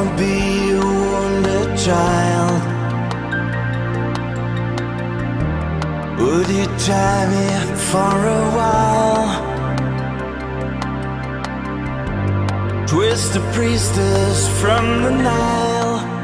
wanna be a wonder child. Would you try me for a while? Twist the priestess from the Nile.